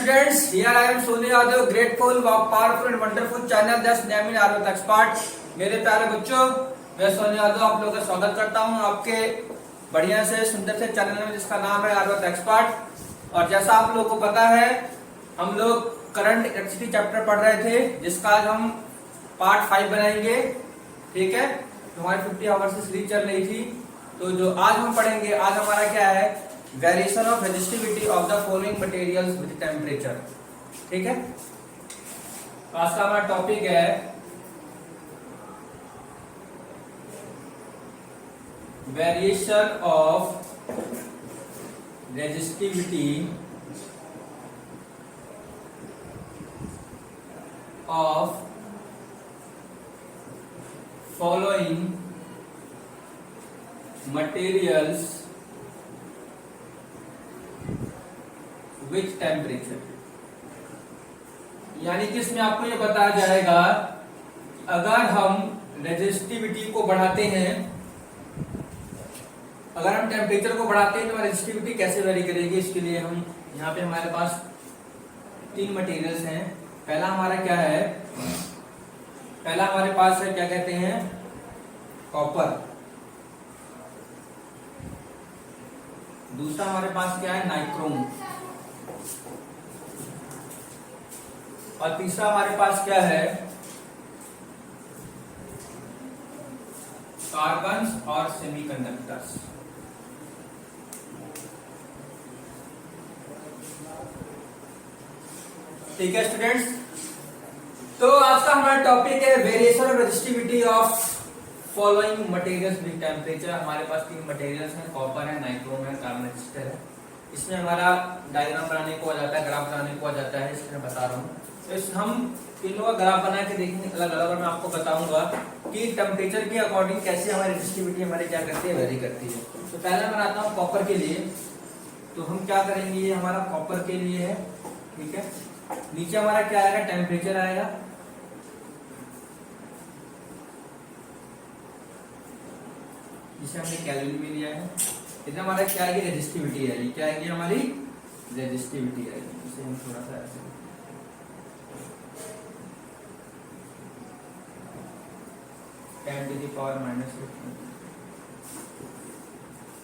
students, here I am Soni Yadav, grateful, powerful and wonderful channel just named Arvit Expert। मेरे प्यारे बच्चों, मैं सोनी यादव आप लोगों का स्वागत करता हूं आपके बढ़िया से सुंदर से चैनल में जिसका नाम है आर्वत एक्सपर्ट। और जैसा आप लोगों को पता है, हम लोग करंट इलेक्ट्रिसिटी चैप्टर पढ़ रहे थे, जिसका आज हम पार्ट 5 बनाएंगे। ठीक है, हमारी 50 आवर्स से सीरीज चल रही थी, तो जो आज हम पढ़ेंगे, आज हमारा क्या है, variation of resistivity of the following materials with temperature. ठीक है, आज का हमारा टॉपिक है variation of resistivity of following materials which temperature. यानी कि इसमें आपको ये बताया जाएगा, अगर हम रेजिस्टिविटी को बढ़ाते हैं, अगर हम टेम्परेचर को बढ़ाते हैं तो रेजिस्टिविटी कैसे वेरी करेगी। इसके लिए हम यहाँ पे हमारे पास 3 मटेरियल्स हैं। पहला हमारा क्या है, पहला हमारे पास है, क्या कहते हैं, कॉपर। दूसरा हमारे पास क्या है, नाइक्रोम। और तीसरा हमारे पास क्या है, कार्बन्स और सेमीकंडक्टर्स। ठीक है स्टूडेंट्स, तो आज का हमारा टॉपिक है variation of resistivity of following materials with temperature. हमारे पास 3 मटेरियल्स हैं, कॉपर है, नाइक्रोम है, कार्बन रेजिस्टर है। इसमें हमारा डायग्राम बनाने को आ जाता है, ग्राफ बनाने को आ जाता है, इसलिए मैं बता रहा हूँ। तो हम तीनों का ग्राफ बना के देखेंगे अलग अलग, और मैं आपको बताऊंगा कि टेम्परेचर के अकॉर्डिंग कैसे हमारी रेजिस्टिविटी हमारी क्या करती है, वेरी करती है। तो पहले मैं बनाता हूँ कॉपर के लिए। तो हम क्या करेंगे, ये हमारा कॉपर के लिए है। ठीक है, नीचे हमारा क्या आएगा, टेम्परेचर आएगा। जिसे हमने केल्विन में लिया है। इधर हमारा क्या आएगी, रेजिस्टिविटी आएगी। क्या आएगी, हमारी रेजिस्टिविटी आएगी। इसे हम थोड़ा सा ऐसे,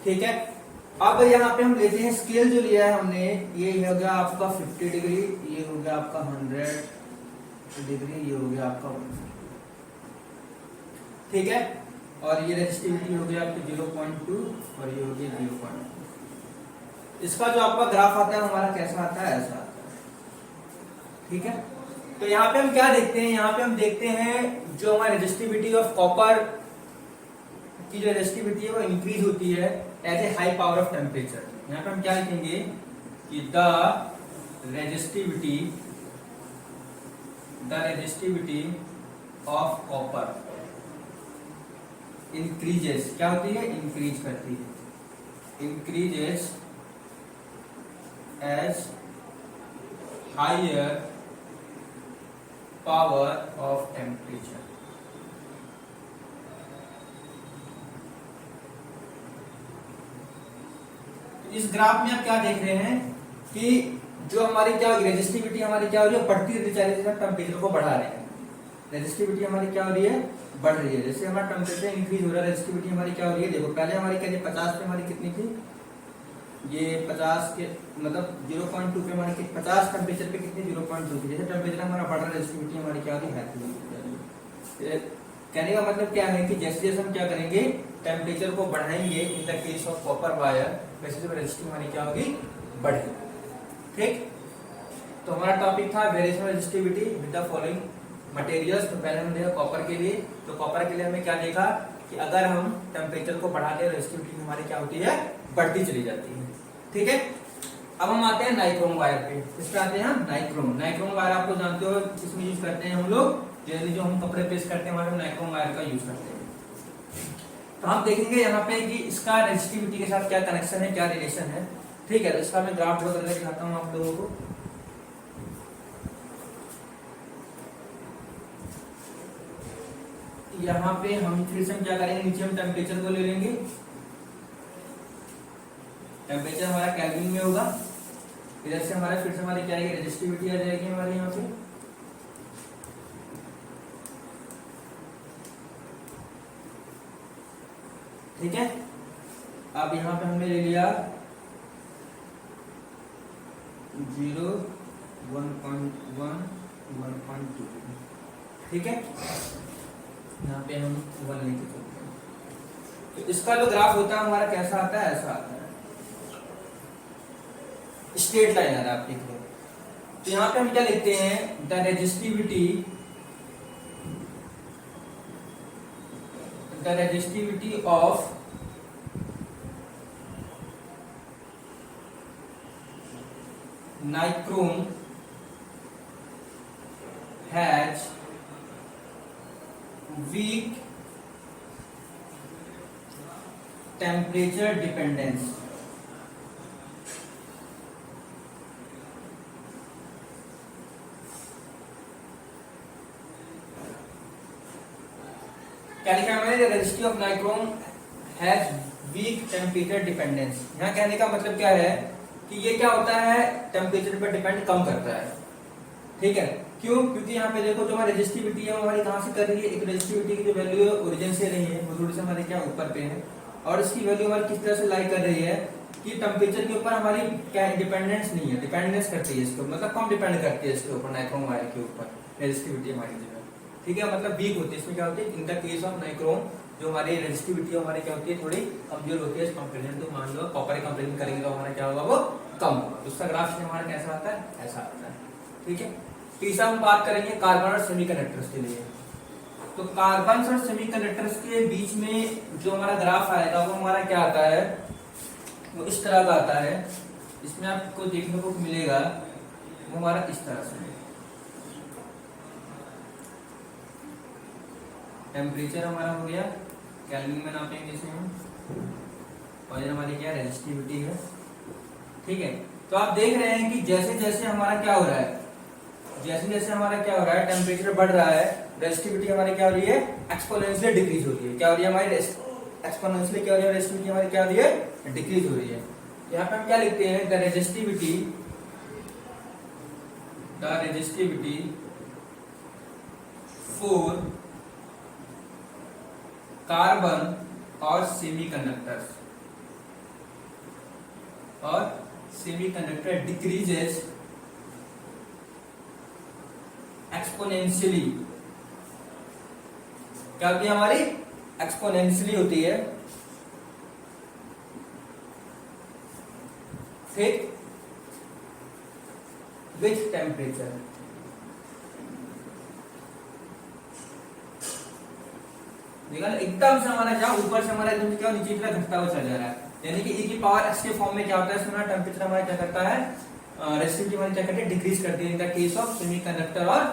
ठीक है। अब यहाँ पे हम लेते हैं स्केल जो लिया है हमने, ये हो गया आपका 50 डिग्री, ये हो गया आपका 100 डिग्री, ये हो गया आपका 1। ठीक है, और ये रेजिस्टिविटी हो गया आपकी 0.2 और ये हो गया 0.2। इसका जो आपका ग्राफ आता है हमारा कैसा आता है, ऐसा आता है। ठीक है, तो यहाँ पे हम क्या देखते हैं, यहाँ पे हम देखते हैं जो हमारी रेजिस्टिविटी ऑफ कॉपर की जो रेजिस्टिविटी है वो इंक्रीज होती है as a high power of temperature. यहाँ पे हम क्या लिखेंगे कि the resistivity of copper increases. क्या होती है, इंक्रीज करती है, increases as higher power of temperature. इस ग्राफ में आप क्या देख रहे हैं कि जो हमारी क्या रेजिस्टिविटी हमारी क्या हो रही है, बढ़ती रहती है जैसे टेम्परेचर को बढ़ा रहे हैं। रेजिस्टिविटी हमारी क्या हो रही है, बढ़ रही है। जैसे हमारा टेम्परेचर इंक्रीज हो रहा है, रेजिस्टिविटी हमारी क्या हो रही है, देखो पहले हमारी क्या 50 पे हमारी कितनी थी, ये 50 के मतलब 0.2 पे हमारी 50 टेम्परेचर पे कितनी 0.2 थी। जैसे टेम्परेचर हमारा बढ़ रहा है, रेजिस्टिविटी हमारी क्या हो रही है। कहने का मतलब क्या है कि जैसे जैसे हम क्या करेंगे, टेम्परेचर को बढ़ाएंगे, in the case of copper wire, वैसे रेजिस्टिविटी हमारी क्या होगी, बढ़ेगी। ठीक, तो हमारा टॉपिक था variation of resistivity with the following materials. तो पहले हमने देखा कॉपर के लिए, तो कॉपर के लिए हमने क्या देखा कि अगर हम टेम्परेचर को बढ़ा दें, रेजिस्टिविटी हमारी क्या होती है, बढ़ती चली जाती है। ठीक है, अब हम आते हैं नाइक्रोम वायर पे। इस पे आते हैं हम नाइक्रोम। नाइक्रोम वायर आपको जानते हो, इसमें यूज करते हैं हम लोग, जो हम कपड़े पेस्ट करते हैं हमारे नाइक्रोम वायर का यूज करते हैं। तो हम देखेंगे यहाँ पे कि इसका रेजिस्टिविटी के साथ क्या कनेक्शन है, क्या रिलेशन है। ठीक है, तो इसका मैं ग्राफ ड्रॉ करके दिखाता हूँ आप लोगों को। यहाँ पे हम फिर से क्या करेंगे, नीचे हम टेम्परेचर को ले लेंगे। टेम्परेचर हमारा केल्विन में होगा, इधर से हमारा फिर से हमारी क्या आएगी, रेजिस्टिविटी आ जाएगी हमारे यहाँ पे। ठीक है, अब यहाँ पे हमने ले लिया 0, 1.1, 1.2। ठीक है, यहाँ पे हम 1 लेके चलते हैं। तो इसका जो ग्राफ होता है हमारा कैसा आता है, ऐसा आता है, स्ट्रेट लाइन आ रहा है, आप देख लो। तो यहाँ पे हम क्या लिखते हैं, the resistivity of nichrome has week temperature dependence. क्या लिखा है मैंने, resistivity of nichrome has week temperature dependence. यहाँ कहने का मतलब क्या है कि ये क्या होता है, टेम्परेचर पर डिपेंड कम करता है। ठीक है, क्यों, क्योंकि यहाँ पे देखो जो हमारी रेजिस्टिविटी है वो हमारी कहाँ से कर रही है, एक रेजिस्टिविटी की जो वैल्यू है ओरिजिन से रही है, वो थोड़ी से हमारे क्या ऊपर पे है, और इसकी वैल्यू हमारी किस तरह से लाई कर रही है कि टेम्परेचर के ऊपर हमारी क्या डिपेंडेंस नहीं है, डिपेंडेंस करती है इसके ऊपर, मतलब कम डिपेंड करती है इसके ऊपर, नाइक्रोम वायर के ऊपर रेजिस्टिविटी हमारी जो है। ठीक है, मतलब वीक होती है, इसमें क्या होती है, in the case of nichrome जो हमारी रेजिस्टिविटी हमारी क्या होती है, थोड़ी कमजोर होती है इस कंपेरिजन टू, मान लो कॉपर कंपेरिजन करेंगे तो हमारा क्या होगा, वो कम होगा। उसका ग्राफ हमारा कैसा आता है, ऐसा आता है। ठीक है, तीसरा हम बात करेंगे कार्बन और सेमीकंडक्टर्स के लिए। तो कार्बन और सेमीकंडक्टर्स के बीच में जो हमारा ग्राफ आएगा वो हमारा क्या आता है, वो इस तरह का आता है। इसमें आपको देखने को मिलेगा वो हमारा इस तरह से, टेम्परेचर हमारा हो गया केल्विन में नापेंगे इसे हम, और ये हमारी क्या रेजिस्टिविटी है। ठीक है, तो आप देख रहे हैं कि जैसे जैसे हमारा क्या हो रहा है, जैसे जैसे हमारा क्या हो रहा है, टेम्परेचर बढ़ रहा है, रेजिस्टिविटी हमारी क्या हो रही है, एक्सपोनेंशियली डिक्रीज हो रही है। क्या हो रही है हमारी एक्सपोनेंशियली, क्या हो रही है, रेजिस्टिविटी हमारी क्या हो रही है, डिक्रीज हो रही है। यहाँ पे हम क्या लिखते हैं, द रेजिस्टिविटी फॉर कार्बन और सेमीकंडक्टर डिक्रीजेस एक्सपोनेंशियली। क्या होती है हमारी, एक्सपोनेंशियली होती है। फिर विथ टेम्परेचर, देखा एकदम से हमारा क्या ऊपर से हमारा एकदम क्या नीचे की तरफ घटता हुआ चला जा रहा है, यानी कि e की पावर x के फॉर्म में क्या होता है, इसमें टेम्परेचर हमारा क्या करता है, रेजिस्टिविटी हमारी क्या करती है, डिक्रीज करती है in the case of semiconductor और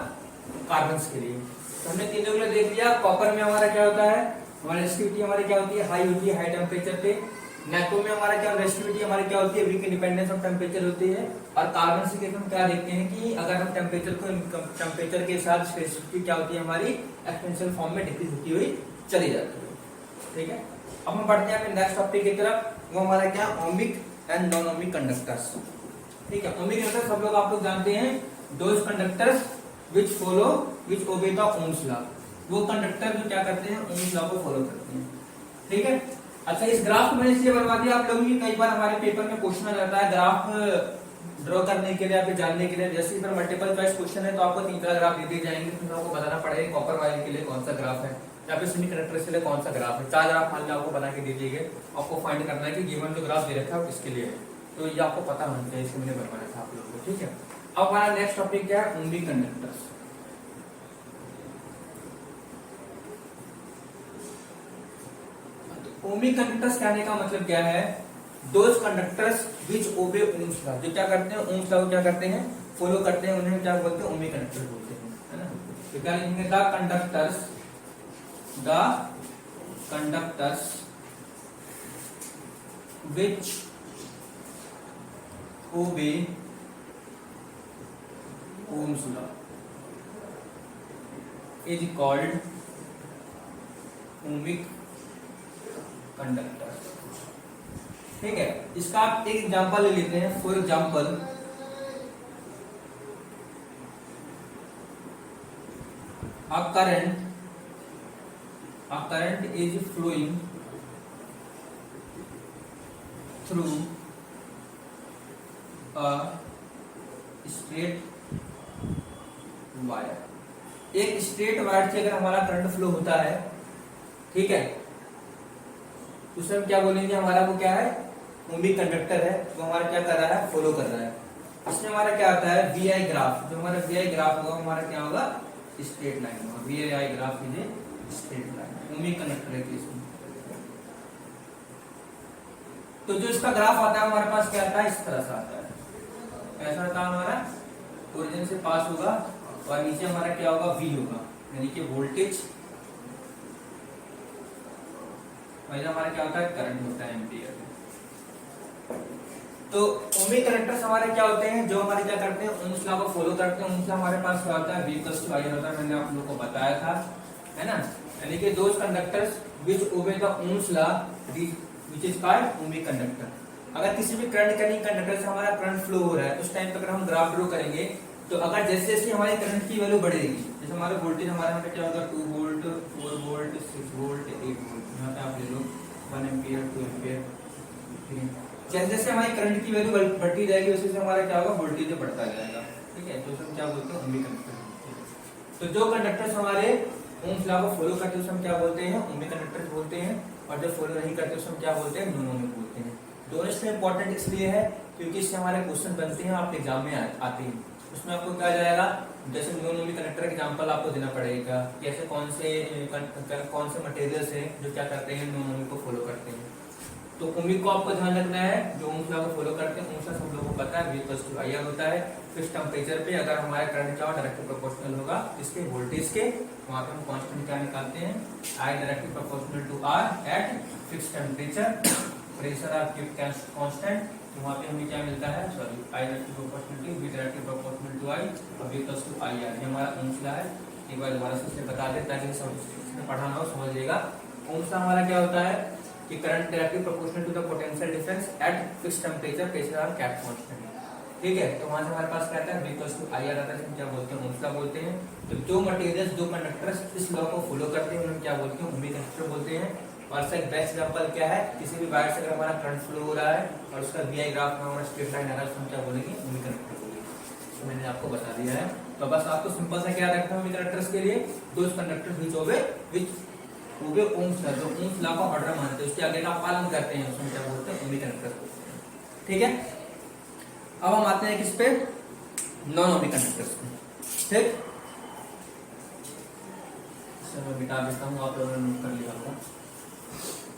कार्बन के लिए। तो हमने तीनों के लिए देख लिया। कॉपर में हमारा क्या होता है, हमारी रेजिस्टिविटी हमारी क्या होती है, हाई होती है, हाई टेम्परेचर पे। नाइक्रोम में हमारा क्या रेजिस्टिविटी हमारी क्या होती है, वीक इंडिपेंडेंस ऑफ टेम्परेचर होती है। और कार्बन से हम क्या देखते हैं कि अगर हम टेम्परेचर के साथ रेजिस्टिविटी क्या होती है हमारी, एक्सपोनेंशियल फॉर्म में डिक्रीज होती हुई चली जाती है। ठीक है, अब हम बढ़ते हैं अपने नेक्स्ट टॉपिक की तरफ, वो हमारा क्या, ohmic and non ohmic conductors. ठीक है, ओमिक कंडक्टर सब लोग जानते हैं, those conductors which obey the Ohm's law, वो कंडक्टर जो क्या करते हैं, Ohm's law को फॉलो करते हैं। ठीक है, अच्छा इस ग्राफ को मैंने इसलिए बनवा दिया आप लोगों की, कई बार हमारे पेपर में क्वेश्चन आ जाता है ग्राफ ड्रॉ करने के लिए, आपको जानने के लिए। जैसे इस पर मल्टीपल चॉइस क्वेश्चन है तो आपको 3 ग्राफ दे दिए जाएंगे, तो आपको बताना पड़ेगा कॉपर वायर के लिए कौन सा ग्राफ है, या फिर सेमीकंडक्टर के लिए कौन सा ग्राफ है। 4 ग्राफ मान लो आपको बना के दे दिए गए, आपको फाइंड करना है कि गिवन जो ग्राफ दे रखा है किसके लिए है, तो ये आपको पता होना चाहिए, इसलिए मैंने बनवाया था आप लोगों को। ठीक है, अब हमारा नेक्स्ट टॉपिक क्या है, ओमिक कंडक्टर्स। ओमिक कंडक्टर्स कहने का मतलब क्या है, those conductors which obey Ohm's law, जो क्या करते हैं, ओम्स लॉ को क्या करते हैं, फॉलो करते हैं, उन्हें क्या बोलते हैं, ओमिक कंडक्टर बोलते हैं, है ना। तो क्या लिखेंगे, the conductors which obey Ohm's law is called ohmic conductor. ठीक है, इसका आप एक एग्जांपल ले लेते हैं। For example current is flowing through a straight wire। एक स्ट्रेट वायर से अगर हमारा करंट फ्लो होता है, ठीक है, उसे हम क्या बोलेंगे, हमारा वो क्या है, ओमिक कंडक्टर है, जो हमारा क्या कर रहा है, फॉलो कर रहा है। इसमें हमारा क्या आता है, वी आई ग्राफ, जो हमारा वी आई ग्राफ होगा हमारा क्या होगा, स्ट्रेट लाइन होगा। V I graph is a straight line, ohmic conductor है केस में। तो जो इसका ग्राफ आता है हमारे पास क्या आता है, इस तरह से आता है, ऐसा आता है हमारा, ओरिजिन से पास होगा और नीचे हमारा क्या होगा, वी होगा, यानी कि वोल्टेज, और हमारा क्या होता है, करंट होता है एम्पियर। तो ओमिक कंडक्टर्स हमारे क्या होते हैं, जो हमारे क्या करते हैं, ओम्स लॉ को फॉलो करते हैं। ओम्स लॉ हमारे पास क्या होता है, V = I होता है, मैंने आप लोगों को बताया था, है ना। यानी कि those conductors which obey the Ohm's law which is called ohmic conductor. अगर किसी भी करंट कैरिंग कंडक्टर से हमारा करंट फ्लो हो रहा है, उस टाइम पे अगर हम ग्राफ ड्रॉ करेंगे, तो अगर जैसे जैसे हमारे करंट की वैल्यू बढ़ेगी, जैसे हमारा वोल्टेज हमारे यहाँ पे क्या होगा, 2 वोल्ट, 4 वोल्ट, 6 वोल्ट, 8 वोल्ट, यहाँ पे आप ले लो 1 एम्पियर, 2 एम्पियर, ठीक है। जैसे जैसे हमारी करंट की वैल्यू बढ़ती जाएगी, वैसे वैसे हमारा क्या होगा, वोल्टेज बढ़ता जाएगा, ठीक है। तो हम क्या बोलते हैं, ओमिक कंडक्टर। तो जो कंडक्टर्स हमारे ओम्स लॉ को फॉलो करते हैं उसे हम क्या बोलते हैं, ओमिक कंडक्टर्स बोलते हैं, और जो फॉलो नहीं करते उसे हम क्या बोलते हैं, नॉन ओमिक बोलते हैं। दोनों इसमें इंपॉर्टेंट इसलिए है क्योंकि इससे हमारे क्वेश्चन बनते हैं, आपके एग्जाम में आते हैं। उसमें आपको क्या जाएगा, जैसे नॉन ओमिक कंडक्टर एग्जांपल आपको देना पड़ेगा, कैसे कौन से मटेरियल्स हैं जो क्या करते हैं, नॉन ओमिक को फॉलो करते हैं। तो ओमिक को आपको ध्यान रखना है, जो ओम्स लॉ को फॉलो करते हैं, ओम्स लॉ सब लोगों को पता है, V = I होता है। फिक्स टेंपरेचर पे अगर हमारा करंट क्या होगा, डायरेक्टली प्रोपोर्शनल होगा इसके वोल्टेज के, वहां पे हम कांस्टेंट क्या निकालते हैं, I directly proportional to R at fix temperature. Pressure आप कीप कांस्टेंट, तो वहां पे हमें क्या मिलता है, sorry, I directly proportional to V directly proportional to I और V = I R। ये हमारा ओम्स लॉ है। एक बार दोबारा से बता दें ताकि सब पढ़ाना हो समझिएगा। ओम्स लॉ हमारा क्या होता है कि current directly proportional to the potential difference at fixed temperature, pressure और कैप कांस्टेंट, ठीक है। तो वहां से हमारे पास क्या आता है, V = I R आता है, हम क्या बोलते हैं, ओम्स लॉ बोलते हैं। तो जो मटेरियल्स, जो कंडक्टर्स इस लॉ को फॉलो करते हैं उन्हें क्या बोलते हैं, ओमिक कंडक्टर बोलते हैं। और इसका एक बेस्ट एग्जांपल क्या है, किसी भी वायर से अगर हमारा करंट फ्लो हो रहा है और उसका VI ग्राफ में हमारा स्ट्रेट लाइन आ रहा है, उसको हम क्या बोलेंगे, ओमिक कंडक्टर बोलेंगे। तो मैंने आपको बता दिया है। तो बस आपको सिंपल सा क्या रखना है ओमिक कंडक्टर्स के लिए, दोस कंडक्टर्स व्हिच ओबे ओम्स लॉ, जो ओम्स लॉ का ऑर्डर मानते हैं, उसके आगे का पालन करते हैं, उसमें क्या बोलते हैं, ओमिक कंडक्टर्स बोलते हैं, ठीक है। अब हम आते हैं किस पे, नॉन ओमिक कंडक्टर्स पे, ठीक। मैं मिटा देता हूँ, आप लोगों ने नोट कर लिया होगा।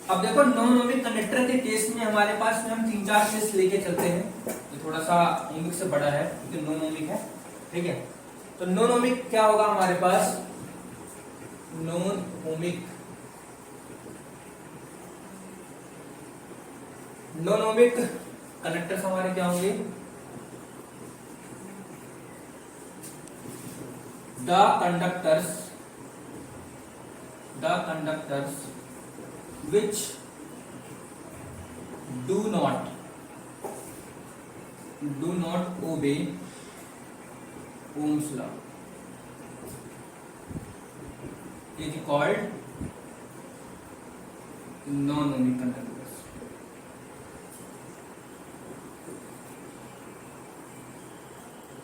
अब देखो नॉन ओमिक कंडक्टर के केस में हमारे पास में हम 3-4 केस लेके चलते हैं, जो थोड़ा सा ओमिक से बड़ा है क्योंकि नॉन ओमिक है, ठीक है। तो नॉन ओमिक क्या होगा हमारे पास, नॉन ओमिक कंडक्टर्स हमारे क्या होंगे, the conductors which do not obey Ohm's law is called non-ohmic conductors,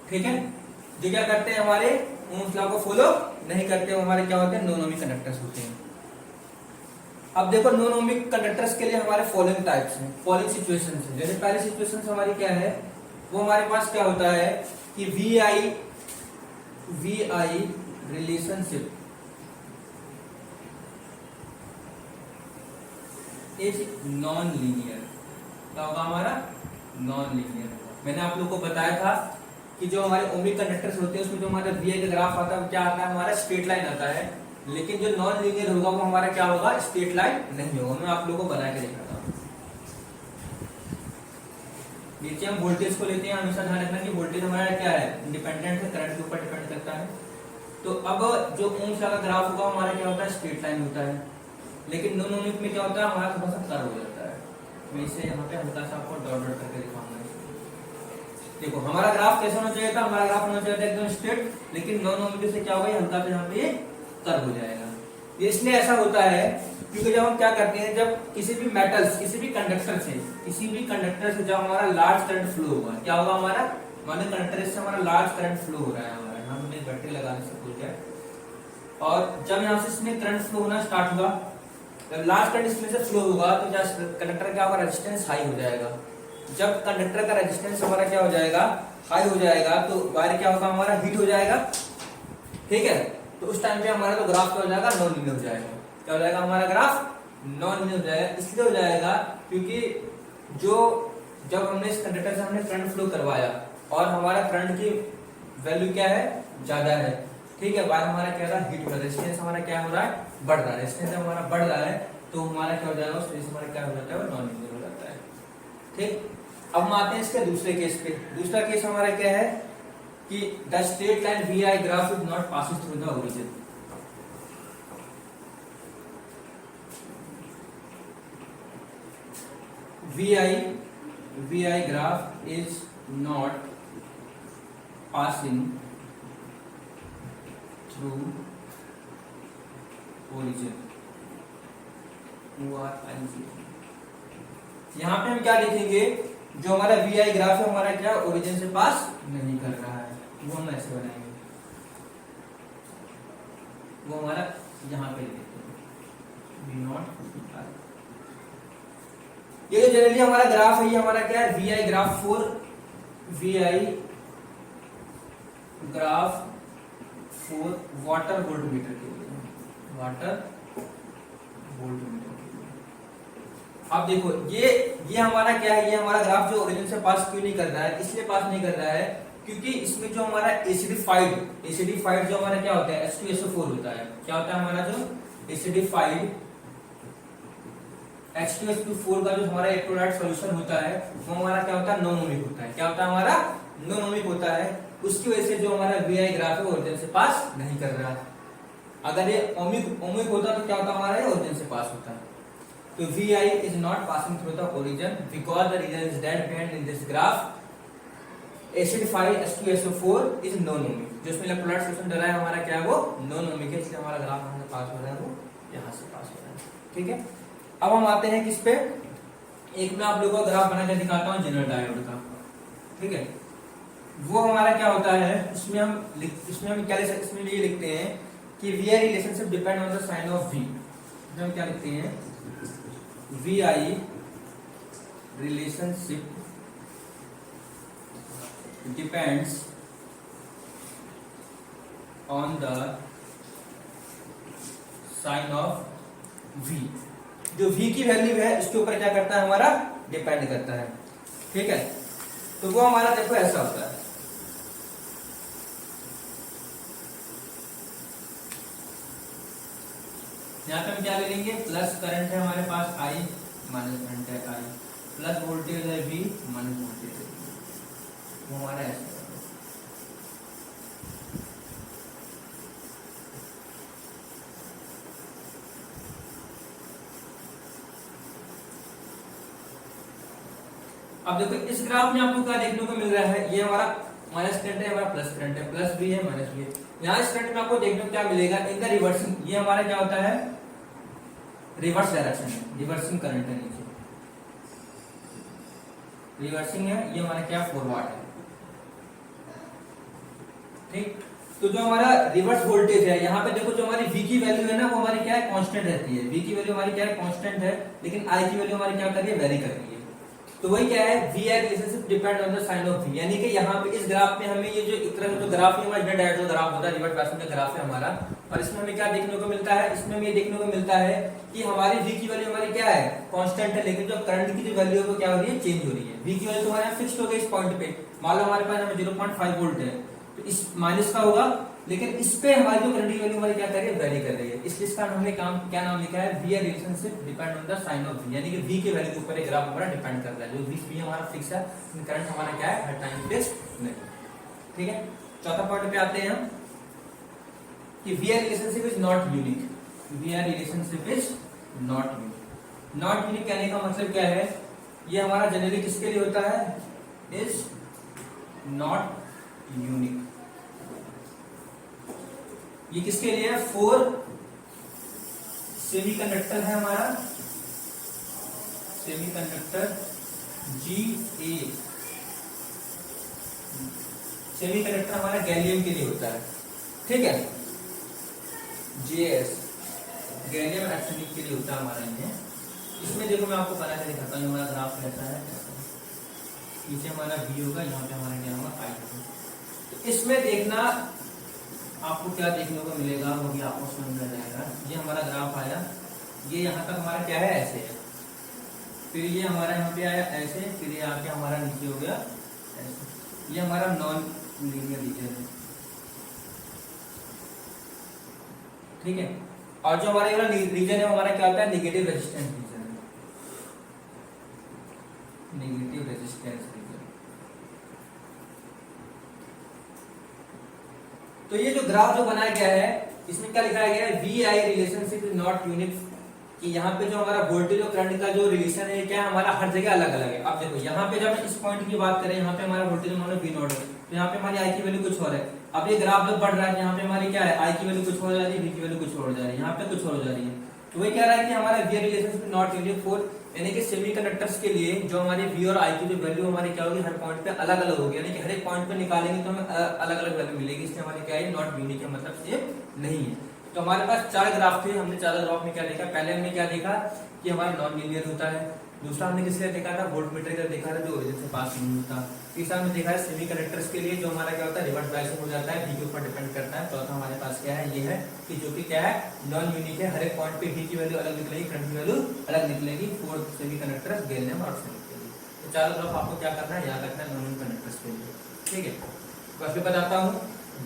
ठीक है। जो क्या करते हैं, हमारे ओम्स लॉ को फॉलो नहीं करते, वो हमारे क्या होते हैं, नॉन ओमिक कंडक्टर्स होते हैं। अब देखो नॉन ओमिक कंडक्टर्स के लिए हमारे फॉलोइंग टाइप्स हैं, फॉलोइंग सिचुएशंस हैं। जैसे पहली सिचुएशन हमारी क्या है, वो हमारे पास क्या होता है कि VI relationship is non linear. क्या होगा हमारा, नॉन लीनियर। मैंने आप लोगों को बताया था कि जो हमारे ओमिक कंडक्टर्स होते हैं उसमें जो हमारा VI का ग्राफ आता है क्या आता है, हमारा स्ट्रेट लाइन आता है, लेकिन जो नॉन लीनियर होगा वो हमारा क्या होगा, स्ट्रेट लाइन नहीं होगा। मैं आप लोगों को बना के दिखाता हूँ। नीचे हम वोल्टेज को लेते हैं, हमेशा ध्यान रखना कि वोल्टेज हमारा क्या है, इंडिपेंडेंट है, करंट के ऊपर डिपेंड करता है। तो अब जो ओम्स लॉ का ग्राफ होगा हमारा क्या होता है, स्ट्रेट लाइन होता है, लेकिन नॉन ओमिक में क्या होता है, हमारा थोड़ा सा कर्व हो जाता है। मैं इसे यहाँ पे हल्का सा आपको डॉट डॉट करके दिखाऊंगा। देखो हमारा ग्राफ कैसा होना चाहिए था, हमारा ग्राफ होना चाहिए था एकदम स्ट्रेट, लेकिन नॉन ओमिक से क्या होगा, हल्का सा यहाँ पे कर्व हो जाएगा। ये इसलिए ऐसा होता है क्योंकि जब हम क्या करते हैं, जब किसी भी मेटल्स, किसी भी कंडक्टर से जब हमारा लार्ज करंट फ्लो होगा, क्या होगा हमारा, माने कंडक्टर से हमारा लार्ज करंट फ्लो हो रहा है हमारा, यहाँ हमने बैटरी लगाने से भूल गया, और जब यहाँ से इसमें करंट फ्लो होना स्टार्ट हुआ, जब लार्ज करंट इसमें से फ्लो होगा तो कंडक्टर का हमारा रेजिस्टेंस हाई हो जाएगा। जब कंडक्टर का रेजिस्टेंस हमारा क्या हो जाएगा, हाई हो जाएगा, तो वायर क्या होगा, हमारा हीट हो जाएगा। ठीक है, तो उस टाइम पे हमारा तो ग्राफ क्या हो जाएगा, नॉन लीनियर हो जाएगा। क्या हो जाएगा हमारा ग्राफ, नॉन लीनियर हो जाएगा। इसलिए हो जाएगा क्योंकि जब हमने इस कंडक्टर से हमने करंट फ्लो करवाया और हमारा करंट की वैल्यू क्या है, ज्यादा है। ठीक है, वायर हमारा क्या हो रहा है, हीट हो रहा है, रेजिस्टेंस हमारा क्या हो रहा है, बढ़ रहा है। रेजिस्टेंस हमारा बढ़ रहा है तो हमारा क्या हो जाएगा, उस वजह से हमारा क्या हो जाता है, नॉन लीनियर हो जाता है। ठीक, अब हम आते हैं इसके दूसरे केस पे। दूसरा केस हमारा क्या है कि the straight line VI graph is not passing through the origin. VI graph is not passing through origin। यहाँ पे हम क्या देखेंगे, जो हमारा VI ग्राफ है हमारा क्या ओरिजिन से पास नहीं कर रहा है, वो हम ऐसे बनाएंगे, वो हमारा यहाँ पे ये जो जनरली हमारा ग्राफ है, ये हमारा क्या है, VI graph for water voltmeter के लिए, वाटर वोल्टमीटर के लिए। अब देखो ये हमारा क्या है, ये हमारा ग्राफ जो ओरिजिन से पास क्यों नहीं कर रहा है, इसलिए पास नहीं कर रहा है क्योंकि इसमें जो हमारा एसिडिफाइड जो हमारा क्या होता है, H2SO4 होता है। क्या होता है हमारा जो एसिडिफाइड H2SO4 का जो हमारा इलेक्ट्रोलाइट सॉल्यूशन होता है, वो हमारा क्या होता है, नॉन ओमिक होता है। क्या होता है हमारा, नॉन ओमिक होता है। उसकी वजह से जो हमारा VI ग्राफ है ओरिजिन से पास नहीं कर रहा है। अगर ये ओमिक होता तो क्या होता हमारा, ये ओरिजिन से पास होता है। तो VI is not passing through the origin because the region is dead band in this graph acidified H2SO4 is non-omic। जो इसमें इलेक्ट्रोलाइट सॉल्यूशन डला है हमारा क्या है, वो नॉन-ओमिक है, इसलिए हमारा ग्राफ यहाँ से पास हो रहा है, वो यहाँ से पास हो रहा है। ठीक है, अब हम आते हैं किस पे, एक मैं आप लोगों को ग्राफ बना के दिखाता हूँ जेनर डायोड का। ठीक है, वो हमारा क्या होता है, इसमें हम क्या इसमें ये लिखते हैं कि VI relationship depend on the sign of V। हम क्या लिखते हैं, VI relationship depends on the sign of V। जो V की वैल्यू है इसके ऊपर क्या करता है, हमारा डिपेंड करता है। ठीक है, तो वो हमारा देखो ऐसा होता है, यहाँ पे हम क्या ले लेंगे, प्लस करंट है हमारे पास I, माइनस करंट है I, प्लस वोल्टेज है V, माइनस वोल्टेज है V। वो हमारा ऐसा है। अब देखो इस ग्राफ में आपको क्या देखने को मिल रहा है, ये हमारा माइनस करंट है, हमारा प्लस करंट है, प्लस V है, माइनस V है। यहाँ इस करंट में आपको देखने को क्या मिलेगा, इनका रिवर्सिंग, ये हमारा क्या होता है, रिवर्स डायरेक्शन है, रिवर्सिंग करंट है, नीचे रिवर्सिंग है, ये हमारा क्या फॉरवर्ड है। ठीक, तो जो हमारा रिवर्स वोल्टेज है, यहाँ पे देखो जो हमारी V की वैल्यू है ना, वो हमारी क्या है, कांस्टेंट रहती है। V की वैल्यू हमारी क्या है, कांस्टेंट है, लेकिन I की वैल्यू हमारी क्या कर रही है, वेरी कर रही है। तो वही क्या है, VI relationship depend on the sign of V। यानी कि यहाँ पे इस ग्राफ में हमें ये जो एक तरह का जो ग्राफ है, हमारा जेनर डायोड जो ग्राफ होता है, रिवर्स बायसिंग का ग्राफ है हमारा, और इसमें हमें क्या देखने को मिलता है, इसमें हमें ये देखने को मिलता है कि हमारी V की वैल्यू हमारी क्या है, कांस्टेंट है, लेकिन जो करंट की जो वैल्यू है वो क्या हो रही है, चेंज हो रही है। V की वैल्यू हमारे यहाँ फिक्स्ड हो गई इस पॉइंट पे, मान लो हमारे पास हमें 0.5 वोल्ट है, तो इस माइनस का होगा, लेकिन इस पे हमारी जो करंट की वैल्यू हमारी क्या कर रही है, वेरी कर रही है। इसलिए इसका हमने क्या नाम लिखा है, VI relationship depend on the sign of V। यानी कि V के वैल्यू के ऊपर ग्राफ हमारा डिपेंड करता है। जो V हमारा फिक्स है, करंट हमारा क्या है, हर टाइम पे नहीं। ठीक है, चौथा पॉइंट पे आते हैं हम कि VI relationship is not unique. VI relationship is not unique. Not unique कहने का मतलब क्या है, ये हमारा जनरली किसके लिए होता है, इज नॉट यूनिक। ये किसके लिए है? 4 सेमीकंडक्टर है हमारा, सेमीकंडक्टर Ga, सेमीकंडक्टर हमारा गैलियम के लिए होता है, ठीक है। JS गैलियम आर्सेनिक के लिए होता है हमारा ये। इसमें देखो मैं आपको बना के दिखाता हूँ, हमारा ग्राफ रहता है, नीचे हमारा V होगा, यहाँ पे हमारा क्या होगा I होगा। तो इसमें देखना आपको क्या देखने को मिलेगा, वो भी आपको समझ में आ जाएगा। ये हमारा ग्राफ आया, ये यहाँ तक हमारा क्या है ऐसे है, फिर ये हमारा यहाँ पे आया ऐसे, फिर ये आके हमारा नीचे हो गया ऐसे। ये हमारा नॉन लीनियर रीजन है, ठीक है। और जो हमारा वाला रीजन है हमारा क्या होता है? नेगेटिव रेजिस्टेंस रीजन है, नेगेटिव रेजिस्टेंस रीजन। तो ये जो ग्राफ जो बनाया गया है, इसमें क्या लिखा गया है? VI relationship is not unique, कि यहाँ पे जो हमारा वोल्टेज और करंट का जो रिलेशन है क्या है हमारा हर जगह अलग अलग है। अब देखो यहाँ पे जब इस पॉइंट की बात करें, यहाँ पे हमारा वोल्टेज मान लो V0 है, तो यहाँ पे हमारी I की वैल्यू कुछ और है। अब ये ग्राफ जब बढ़ रहा है, यहाँ पे हमारी क्या है? I की वैल्यू कुछ और जा रही है, V की वैल्यू कुछ और जा रही है, यहाँ पे कुछ और हो जा रही है। तो वही कह रहा है कि हमारा V relationship not unique for, यानी कि सेमीकंडक्टर्स के लिए जो हमारी V और I की जो वैल्यू हमारी क्या होगी? हर पॉइंट पे अलग अलग होगी, यानी कि हर एक पॉइंट पे निकालेंगे तो हमें अलग अलग वैल्यू मिलेगी। इसलिए हमारे क्या है? नॉट यूनिक है, मतलब सेम नहीं है। तो हमारे पास 4 ग्राफ थे, हमने 4 ग्राफ में क्या देखा? पहले हमने क्या देखा कि हमारा नॉन लीनियर होता है। दूसरा हमने किसके लिए देखा था? वोल्टमीटर का देखा था, जो ओरिजिन से पास नहीं होता। तीसरा हमने देखा है सेमीकंडक्टर्स के लिए जो हमारा क्या होता है? रिवर्स बायसिंग हो जाता है, V के ऊपर डिपेंड करता है। चौथा हमारे पास क्या है? ये है कि जो कि क्या है? नॉन यूनिक है, हर एक पॉइंट पे V की वैल्यू अलग निकलेगी, करंट की वैल्यू अलग निकलेगी। फोर्थ सेमीकंडक्टर्स, गैलियम और आर्सेनिक के लिए। तो 4 ग्राफ आपको क्या करना है? याद रखना है नॉन कंडक्टर्स के लिए, ठीक है। बस मैं बताता हूँ,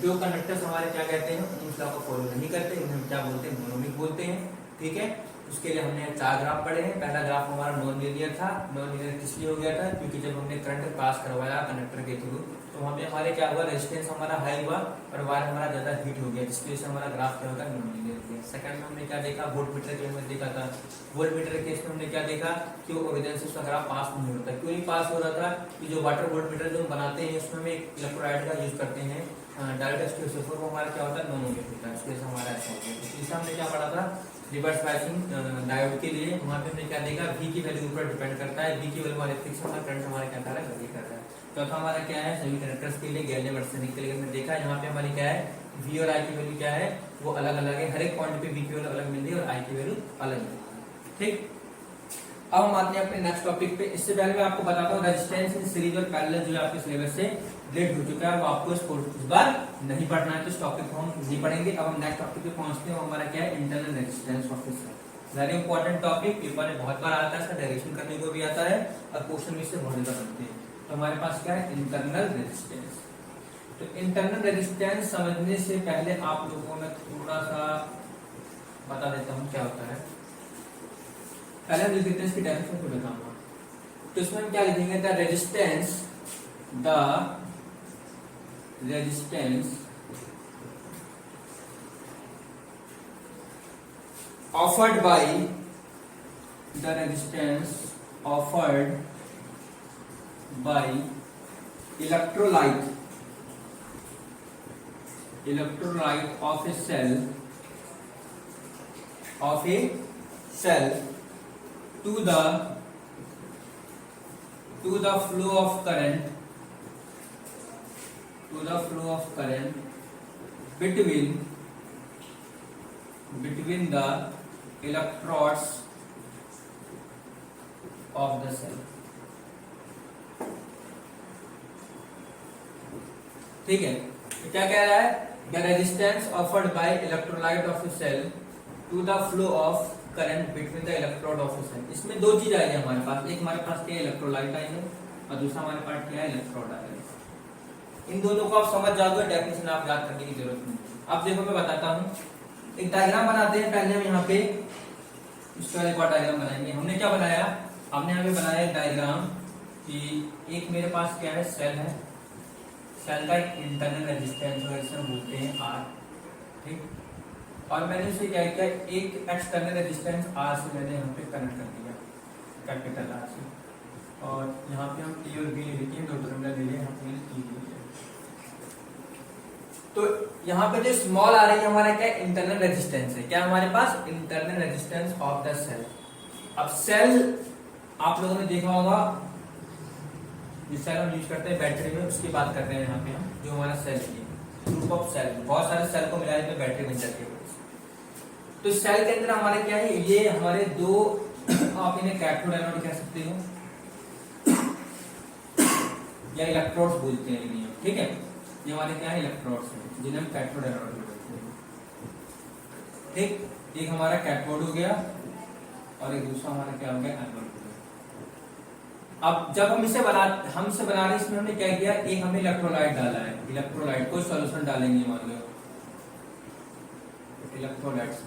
जो कंडक्टर्स हमारे क्या कहते हैं? उस लॉ को फॉलो नहीं करते, उन्हें हम क्या बोलते हैं? मोनोमिक बोलते हैं, ठीक है। उसके लिए हमने 4 ग्राफ पढ़े हैं। पहला ग्राफ हमारा नॉन लीनियर था। नॉन लीनियर किस लिए हो गया था? क्योंकि जब हमने करंट पास करवाया कंडक्टर के थ्रू, तो वहाँ पे हमारे क्या हुआ? रेजिस्टेंस हमारा हाई हुआ और वायर हमारा ज्यादा हीट हो गया, जिसकी वजह से हमारा ग्राफ क्या होगा? नॉन लीनियर हो गया। सेकंड में हमने क्या देखा? वोल्टमीटर के में देखा था। वोल्टमीटर के केस में हमने क्या देखा कि वो ओरिजिन से उसका ग्राफ पास नहीं होता। क्यों नहीं पास हो रहा था? कि जो वाटर वोल्टमीटर जो हम बनाते हैं उसमें हम एक इलेक्ट्रोलाइट का यूज करते हैं, डायरेक्ट SO4, वो हमारा क्या होता है? नॉन यूनिक होता है, इसके वजह से हमारा ऐसा हो गया। तीसरा हमने क्या पढ़ा था? रिवर्स बायसिंग डायोड के लिए, वहां पे हमने क्या देखा? V की वैल्यू ऊपर डिपेंड करता है, V की वैल्यू हमारे फिक्स होता है, करंट हमारा क्या कर रहा है? वेरी कर रहा है। चौथा हमारा क्या है? सेमीकंडक्टर्स के लिए गैलियम आर्सेनिक के लिए हमने देखा, यहाँ पे हमारी क्या है? V और I की वैल्यू क्या है? वो अलग अलग है, हर एक पॉइंट पे V की वैल्यू अलग मिल रही है और I की वैल्यू अलग मिल रही है, ठीक। अब हम आते हैं अपने नेक्स्ट टॉपिक पे। इससे पहले मैं आपको बताता हूँ रेजिस्टेंस इन सीरीज और पैरेलल जो आपके सिलेबस से रिलेट हो चुका है, वो आपको इस बार नहीं पढ़ना है, तो इस टॉपिक को हम नहीं पढ़ेंगे। अब हम नेक्स्ट टॉपिक पे पहुंचते हैं, हमारा क्या है? Internal resistance of system. Very important topic, paper में बहुत बार आता है, इसका डायरेक्शन करने को भी आता है और क्वेश्चन भी इससे बहुत ज्यादा बनते हैं। तो हमारे पास क्या है? Internal resistance. तो इंटरनल रेजिस्टेंस समझने से पहले आप लोगों में थोड़ा सा बता देता हूँ क्या होता है। पहले हम रेजिस्टेंस की डेफिनेशन को बताऊंगा। तो इसमें हम क्या लिखेंगे? The resistance offered by the resistance offered by electrolyte of a cell to the flow of current between the electrodes of the cell, ठीक है। तो क्या कह रहा है? The resistance offered by electrolyte of a cell to the flow of current between the electrode of a cell. इसमें दो चीज आएगी हमारे पास, एक हमारे पास क्या है? इलेक्ट्रोलाइट आई है, और दूसरा हमारे पास क्या है? इलेक्ट्रोड आई है। इन दोनों को आप समझ जाओगे, डेफिनेशन आप याद करने की जरूरत नहीं। अब देखो मैं बताता हूँ, एक डायग्राम बनाते हैं। पहले हम यहाँ पे इसका एक और डायग्राम बनाएंगे। हमने क्या बनाया? हमने यहाँ पे बनाया एक डायग्राम कि एक मेरे पास क्या है? सेल है, सेल का एक इंटरनल रेजिस्टेंस है, इसे बोलते हैं R, ठीक। और मैंने उसे क्या किया? एक एक्सटर्नल रेजिस्टेंस R से मैंने यहाँ पे कनेक्ट कर दिया, कैपिटल R से। और यहाँ पे हम T और B ले लेते हैं, दो टर्मिनल ले लिए, यहाँ पे T ले लिया। तो यहाँ पे जो स्मॉल आ रही है हमारा क्या इंटरनल रेजिस्टेंस है, क्या हमारे पास internal resistance of the cell. अब सेल आप लोगों ने देखा होगा, जिस सेल हम यूज करते हैं बैटरी में उसकी बात करते हैं यहाँ पे हम, जो हमारा सेल है ग्रुप ऑफ सेल, बहुत सारे सेल को मिलाने पे बैटरी बन जाती है। तो सेल के अंदर हमारे क्या है, ये हमारे दो आप इन्हें कैथोड एनोड कह सकते हो या इलेक्ट्रोड्स बोलते हैं इन्हें, ठीक है। ये हमारे क्या है इलेक्ट्रोड्स हैं जिन्हें हम कैथोड एनोड बोलते हैं, ठीक। एक हमारा कैथोड हो गया और एक दूसरा हमारा क्या हो गया एनोड हो गया। अब जब हम इसे बना रहे हैं, इसमें हमने क्या किया, एक हमने इलेक्ट्रोलाइट डाला है, इलेक्ट्रोलाइट कोई सॉल्यूशन डालेंगे, मान लो इलेक्ट्रोलाइट्स,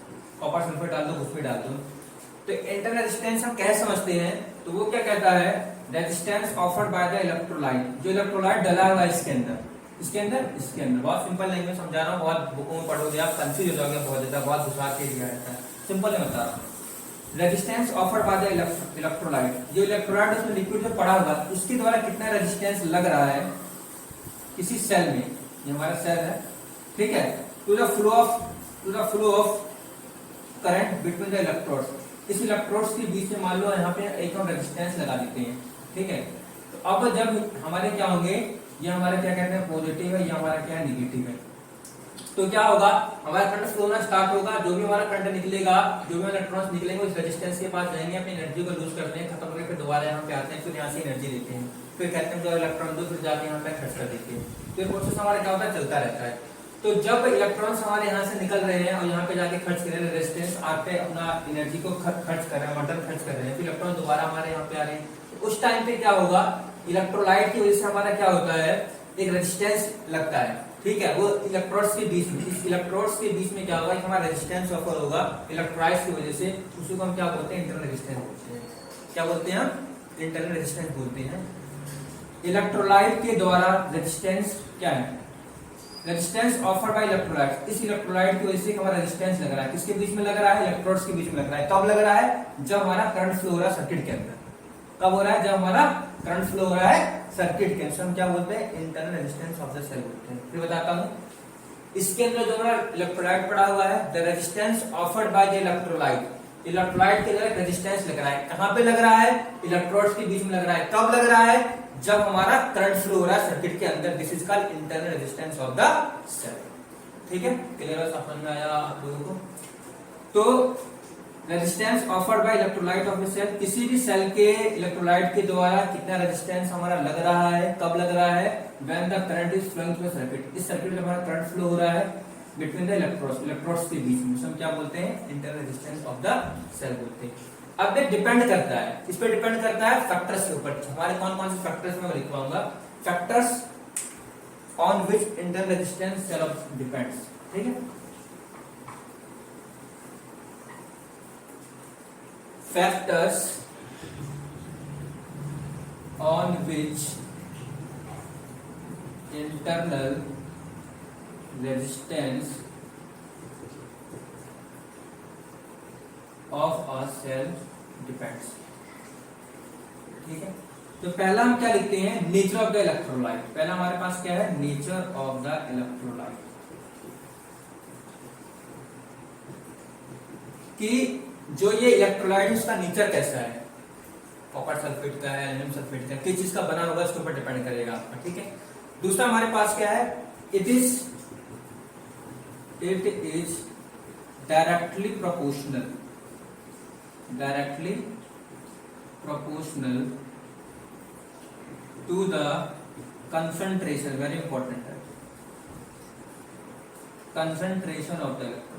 कॉपर सल्फेट डाल दो, उसमें डाल दो। तो इंटरनल रेजिस्टेंस हम कैसे समझते हैं, तो वो क्या कहता है, resistance offered by the electrolyte, जो इलेक्ट्रोलाइट डला हुआ है इसके अंदर, बहुत सिंपल लैंग्वेज समझा रहा हूँ, बहुत बुकों में पढ़ोगे आप कंफ्यूज हो जाओगे बहुत ज्यादा, बहुत घुसा के दिया रहता है, सिंपल में बता रहा हूँ। Resistance offered by the electrolyte, जो इलेक्ट्रोलाइट उसमें लिक्विड में पड़ा हुआ उसके द्वारा कितना रेजिस्टेंस लग रहा है किसी सेल में, ये हमारा सेल है, ठीक है, to the flow of current between the electrodes, इस इलेक्ट्रोड्स के बीच में मान लो यहाँ पे एक और रेजिस्टेंस लगा देते हैं, ठीक है। तो अब जब हमारे क्या होंगे, ये हमारा क्या कहते हैं पॉजिटिव है, ये हमारा क्या है निगेटिव है, तो क्या होगा, हमारा करंट फ्लो होना स्टार्ट होगा, जो भी हमारा करंट निकलेगा, जो भी इलेक्ट्रॉन्स निकलेंगे उस रेजिस्टेंस के पास जाएंगे, अपनी एनर्जी को लूज करते हैं, खत्म करके फिर दोबारा यहाँ पे आते हैं, फिर यहाँ से एनर्जी लेते हैं, फिर कहते हैं जो इलेक्ट्रॉन दो, फिर जाके यहाँ पे खर्च कर देते हैं। तो ये प्रोसेस हमारा क्या होता है, चलता रहता है। तो जब इलेक्ट्रॉन्स हमारे यहाँ से निकल रहे हैं और यहाँ पे जाके खर्च कर रहे हैं, रेजिस्टेंस आते अपना एनर्जी को खर्च कर रहे हैं, मटेरियल खर्च कर रहे हैं, फिर इलेक्ट्रॉन दोबारा हमारे यहाँ पे आ रहे हैं, तो उस टाइम पे क्या होगा, इलेक्ट्रोलाइट की वजह से हमारा क्या होता है, एक रेजिस्टेंस लगता है, ठीक है, वो इलेक्ट्रोड्स के बीच में, इस इलेक्ट्रोड्स के बीच में क्या होगा, हमारा रेजिस्टेंस ऑफर होगा इलेक्ट्रोलाइट्स की वजह से, उसी को हम क्या बोलते हैं, इंटरनल रेजिस्टेंस बोलते हैं। क्या बोलते हैं हम, इंटरनल रेजिस्टेंस बोलते हैं। इलेक्ट्रोलाइट के द्वारा रेजिस्टेंस क्या है, रेजिस्टेंस ऑफर्ड बाय इलेक्ट्रोलाइट, इस इलेक्ट्रोलाइट की वजह से हमारा रेजिस्टेंस लग रहा है, किसके बीच में लग रहा है, इलेक्ट्रोड्स के बीच में लग रहा है। कब लग रहा है, जब हमारा करंट फ्लो हो रहा है सर्किट के अंदर, कब हो रहा है, जब हमारा करंट फ्लो हो रहा है सर्किट के अंदर, हम क्या बोलते हैं, internal resistance of the cell बोलते हैं। फिर बताता हूं, इसके अंदर जो हमारा इलेक्ट्रोलाइट पड़ा हुआ है, the resistance offered by the electrolyte, electrolyte के अंदर रेजिस्टेंस लग रहा है, कहां पे लग रहा है, इलेक्ट्रोड्स के बीच में लग रहा है। कब लग रहा है, जब हमारा करंट फ्लो हो रहा है सर्किट के अंदर, this is called internal resistance of the cell. ठीक है, क्लियर है, समझ में आया आप लोगों को। तो resistance offered by electrolyte of the cell, किसी भी सेल के इलेक्ट्रोलाइट के द्वारा कितना रेजिस्टेंस हमारा लग रहा है, कब लग रहा है, when the current is flowing through circuit, इस सर्किट में हमारा करंट फ्लो हो रहा है बिटवीन द इलेक्ट्रोड्स के बीच में, हम क्या बोलते हैं, internal resistance of the cell बोलते हैं। अब ये डिपेंड करता है, इस पे डिपेंड करता है फैक्टर्स के ऊपर, हमारे कौन कौन से फैक्टर्स मैं लिखवाऊंगा, factors on which internal resistance cell depends, ठीक है। Factors on which internal resistance of a cell depends, ठीक है। तो पहला हम क्या लिखते हैं, नेचर ऑफ द इलेक्ट्रोलाइट, पहला हमारे पास क्या है, नेचर ऑफ द इलेक्ट्रोलाइट, कि जो ये इलेक्ट्रोलाइट है उसका नेचर कैसा है, कॉपर सल्फेट का है, एल्यूमिनियम सल्फेट का, किस चीज का बना होगा उसके ऊपर डिपेंड करेगा आपका, ठीक है। दूसरा हमारे पास क्या है, it is directly proportional to the concentration, very important है, कंसंट्रेशन ऑफ द इलेक्ट्रोलाइट,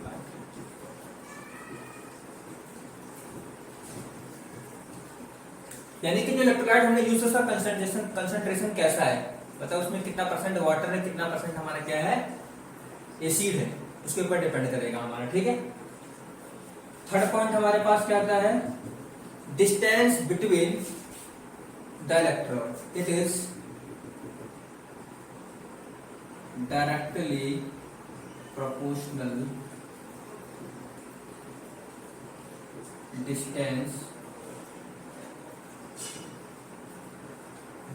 यानी कि जो इलेक्ट्रोलाइट हमने यूज किया उसका कंसंट्रेशन कैसा है, बताओ उसमें कितना परसेंट वाटर है, कितना परसेंट हमारा क्या है, एसिड है, उसके ऊपर डिपेंड करेगा हमारा, ठीक है। थर्ड पॉइंट हमारे पास क्या आता है, distance between the electrode, it is directly proportional distance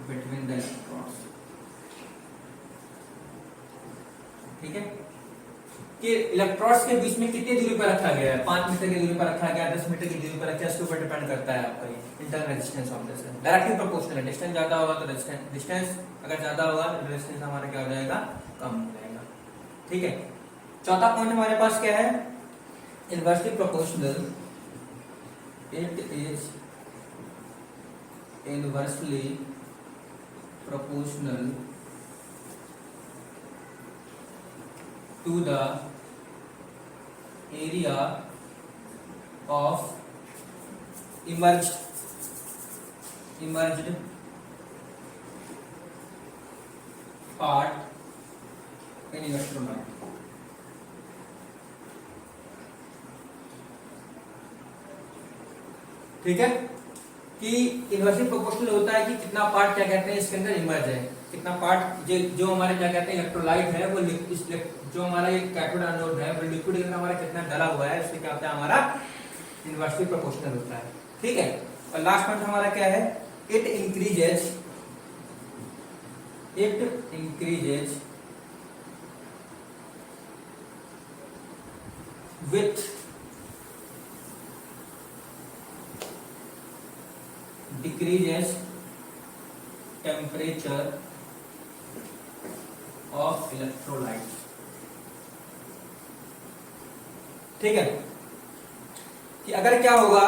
between the electrons ठीक है, कि इलेक्ट्रोड्स के बीच में कितनी दूरी पर रखा गया है, 5 मीटर की दूरी पर रखा गया है, 10 मीटर की दूरी पर रखा है, इसके ऊपर डिपेंड करता है आपका ये internal resistance of the cell. Directly proportional है, डिस्टेंस ज्यादा होगा तो डिस्टेंस अगर ज्यादा होगा तो रेजिस्टेंस हमारा क्या हो जाएगा, कम हो जाएगा। ठीक है, चौथा पॉइंट हमारे पास क्या है, inversely proportional, it is inversely proportional to the area of emerged part in electrolyte। ठीक है, कि इनवर्सली प्रोपोर्शनल होता है कि कितना पार्ट क्या कहते हैं इसके अंदर इमर्ज है, कितना पार्ट जो हमारे क्या कहते हैं इलेक्ट्रोलाइट है वो जो हमारा ये कैथोड एनोड है वो लिक्विड के अंदर हमारा कितना डला हुआ है, उससे क्या होता है हमारा इनवर्सली प्रोपोर्शनल होता है। ठीक है, और लास्ट पॉइंट हमारा क्या है, it increases with decreases temperature of electrolyte। ठीक है, कि अगर क्या होगा,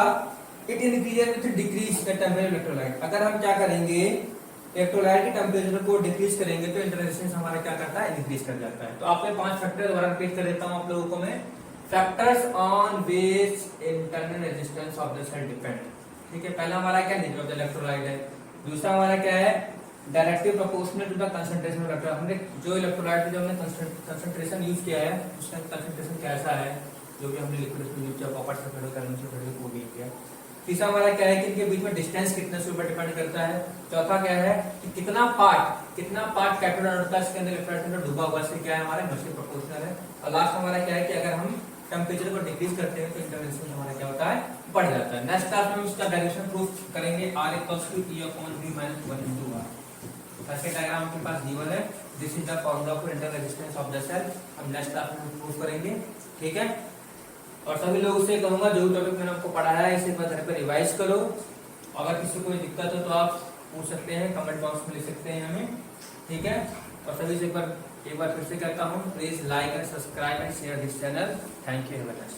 it increases with decrease the temperature electrolyte, अगर हम क्या करेंगे इलेक्ट्रोलाइट के टेम्परेचर को डिक्रीज करेंगे तो इंटरनल रेजिस्टेंस हमारा क्या करता है, इंक्रीज कर जाता है। तो आपके 5 फैक्टर दोबारा रिपीट कर देता हूं आप लोगों को मैं, factors on which internal resistance of the cell depend. ठीक है, पहला हमारा क्या नेचर ऑफ द इलेक्ट्रोलाइट है, दूसरा हमारा क्या है directly proportional to the concentration of electrolyte, हमने जो इलेक्ट्रोलाइट जो हमने कंसंट्रेशन यूज किया है उसका कंसंट्रेशन कैसा है, जो भी हमने लिक्विड में यूज किया कॉपर सल्फेट करने से पहले वो भी किया। तीसरा हमारा क्या है कि इनके बीच में डिस्टेंस कितने से ऊपर डिपेंड करता है। चौथा क्या है कि कितना पार्ट कैथोड एनोड का इसके अंदर इलेक्ट्रोलाइट में डूबा हुआ है, क्या है हमारा इनवर्सली प्रोपोर्शनल है। और लास्ट हमारा क्या है कि अगर हम टेम्परेचर को डिक्रीज करते हैं तो इंटरनल रेजिस्टेंस हमारा क्या होता है, बढ़ जाता है। नेक्स्ट क्लास में हम इसका डायरेक्शन प्रूफ करेंगे, R = E/V - 1 × R। Circuit diagram आपके पास गिवन है, this is the formula for internal resistance of the cell, हम नेक्स्ट क्लास में प्रूफ करेंगे। ठीक है, और सभी लोगों से कहूंगा जो टॉपिक मैंने आपको पढ़ाया है इसे एक बार घर पे रिवाइज करो, अगर किसी को कोई दिक्कत हो तो आप पूछ सकते हैं, कमेंट बॉक्स में लिख सकते हैं हमें। ठीक है, और सभी से एक बार फिर से कहता हूँ, please like and subscribe and share this channel. Thank you very much.